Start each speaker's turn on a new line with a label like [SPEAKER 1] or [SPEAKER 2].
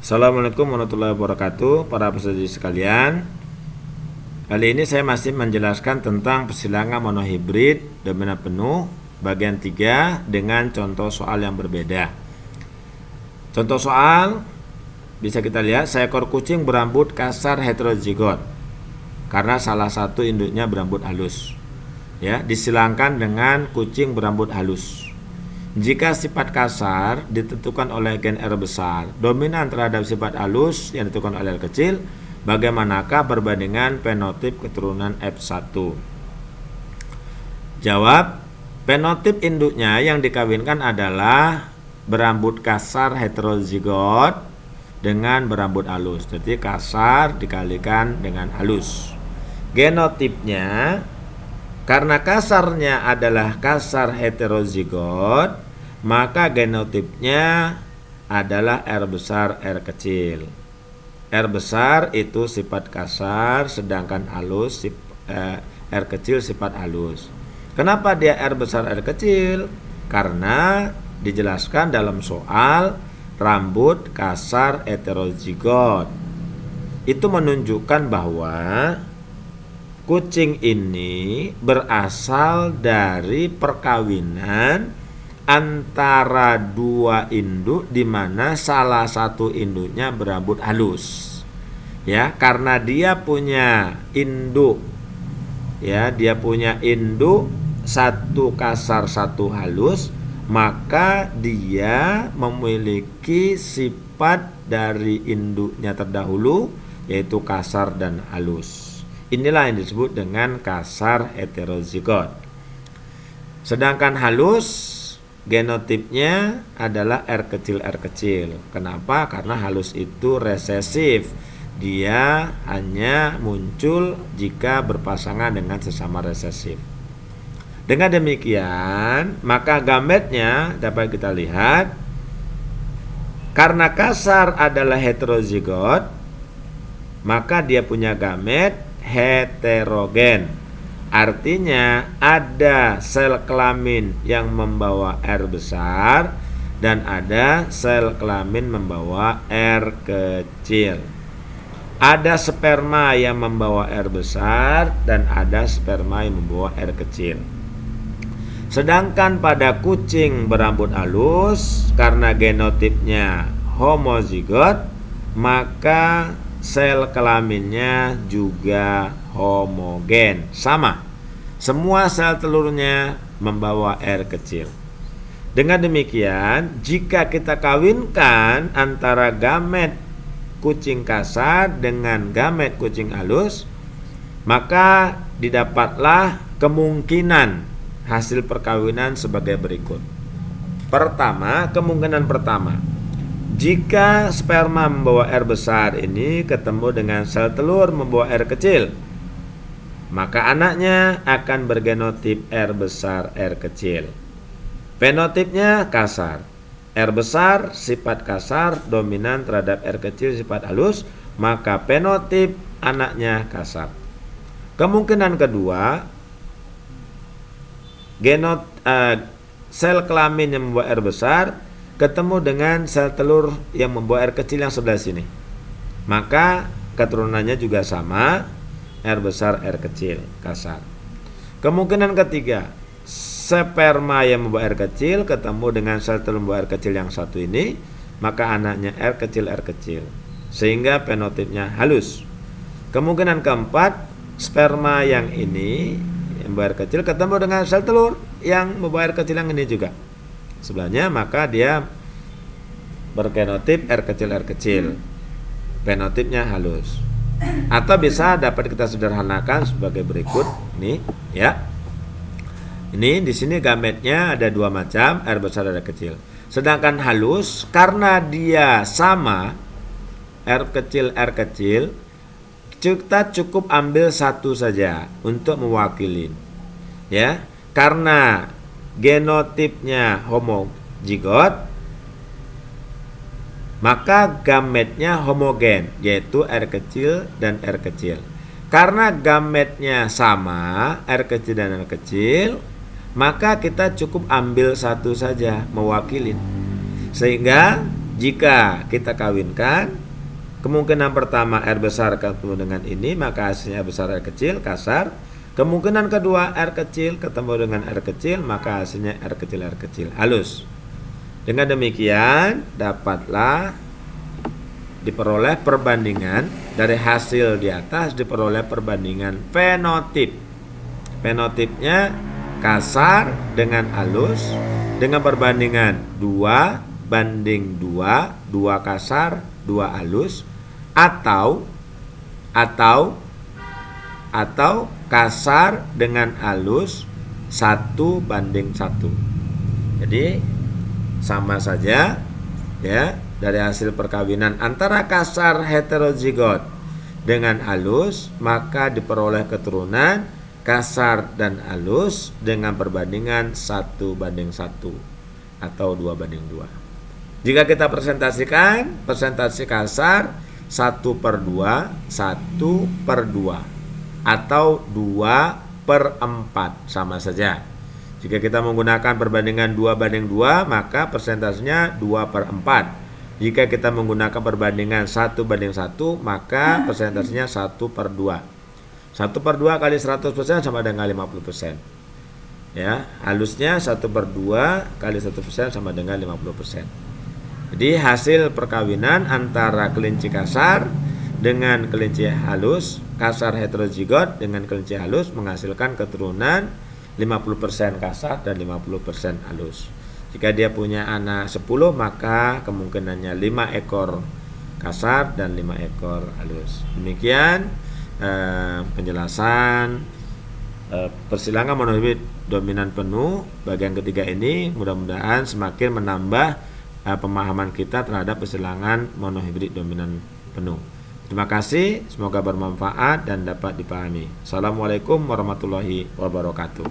[SPEAKER 1] Assalamualaikum warahmatullahi wabarakatuh, para peserta sekalian. Kali ini saya masih menjelaskan tentang persilangan monohibrid dominan penuh bagian 3 dengan contoh soal yang berbeda. Contoh soal bisa kita lihat, seekor kucing berambut kasar heterozigot karena salah satu induknya berambut halus. Ya, disilangkan dengan kucing berambut halus. Jika sifat kasar ditentukan oleh gen R besar dominan terhadap sifat halus yang ditentukan oleh R kecil, bagaimanakah perbandingan fenotip keturunan F1? Jawab, fenotip induknya yang dikawinkan adalah berambut kasar heterozigot dengan berambut halus. Jadi kasar dikalikan dengan halus. Genotipnya, karena kasarnya adalah kasar heterozigot, maka genotipnya adalah R besar R kecil. R besar itu sifat kasar, sedangkan halus R kecil sifat halus. Kenapa dia R besar R kecil? Karena dijelaskan dalam soal rambut kasar heterozigot. Itu menunjukkan bahwa kucing ini berasal dari perkawinan antara dua induk, di mana salah satu induknya berambut halus. Ya, karena dia punya induk, ya, dia punya induk satu kasar satu halus, maka dia memiliki sifat dari induknya terdahulu, yaitu kasar dan halus. Inilah yang disebut dengan kasar heterozigot. Sedangkan halus, genotipnya adalah R kecil R kecil. Kenapa? Karena halus itu resesif. Dia hanya muncul jika berpasangan dengan sesama resesif. Dengan demikian, maka gametnya dapat kita lihat, karena kasar adalah heterozigot, maka dia punya gamet heterogen. Artinya ada sel kelamin yang membawa R besar dan ada sel kelamin membawa R kecil. Ada sperma yang membawa R besar dan ada sperma yang membawa R kecil. Sedangkan pada kucing berambut halus, karena genotipnya homozigot, maka sel kelaminnya juga homogen, sama. Semua sel telurnya membawa R kecil. Dengan demikian, jika kita kawinkan antara gamet kucing kasar dengan gamet kucing halus, maka didapatlah kemungkinan hasil perkawinan sebagai berikut. Pertama, kemungkinan pertama, jika sperma membawa R besar ini ketemu dengan sel telur membawa R kecil, maka anaknya akan bergenotip R besar R kecil. Fenotipnya kasar. R besar sifat kasar dominan terhadap R kecil sifat halus, maka fenotip anaknya kasar. Kemungkinan kedua, sel kelamin yang membawa R besar ketemu dengan sel telur yang membawa R kecil yang sebelah sini, maka keturunannya juga sama, R besar R kecil kasar. Kemungkinan ketiga, sperma yang membawa R kecil ketemu dengan sel telur membawa R kecil yang satu ini, maka anaknya R kecil sehingga fenotipnya halus. Kemungkinan keempat, sperma yang ini yang membawa R kecil ketemu dengan sel telur yang membawa R kecil yang ini juga sebelahnya, maka dia bergenotip R kecil, fenotipnya halus. Atau bisa dapat kita sederhanakan sebagai berikut, nih, ya. Ini di sini gametnya ada dua macam, R besar R kecil. Sedangkan halus, karena dia sama R kecil, kita cukup ambil satu saja untuk mewakili, ya. Karena genotipnya homozigot, maka gametnya homogen, yaitu R kecil dan R kecil. Karena gametnya sama, R kecil dan R kecil, maka kita cukup ambil satu saja mewakili. Sehingga Jika kita kawinkan, kemungkinan pertama R besar ketemu dengan ini, maka hasilnya R besar R kecil, kasar. Kemungkinan kedua R kecil ketemu dengan R kecil, maka hasilnya R kecil, halus. Dengan demikian dapatlah diperoleh perbandingan dari hasil di atas, diperoleh perbandingan fenotip. Fenotipnya kasar dengan halus dengan perbandingan 2 banding 2, 2 kasar, 2 halus, atau kasar dengan halus 1 banding 1. Jadi sama saja ya, dari hasil perkawinan antara kasar heterozigot dengan halus, maka diperoleh keturunan kasar dan halus dengan perbandingan 1 banding 1 atau 2 banding 2. Jika kita presentasikan, presentasi kasar 1/2, 1/2 atau 2/4 sama saja. Jika kita menggunakan perbandingan 2 banding 2, maka persentasenya 2/4. Jika kita menggunakan perbandingan 1 banding 1, maka persentasenya 1/2. 1/2 kali 100% sama dengan 50%. Ya, halusnya 1/2 kali 100% sama dengan 50%. Jadi hasil perkawinan antara kelinci kasar dengan kelinci halus, kasar heterozigot dengan kelinci halus menghasilkan keturunan 50% kasar dan 50% halus. Jika dia punya anak 10, maka kemungkinannya 5 ekor kasar dan 5 ekor halus. Demikian penjelasan persilangan monohibrid dominan penuh bagian ketiga ini. Mudah-mudahan semakin menambah pemahaman kita terhadap persilangan monohibrid dominan penuh. Terima kasih, semoga bermanfaat dan dapat dipahami. Assalamualaikum warahmatullahi wabarakatuh.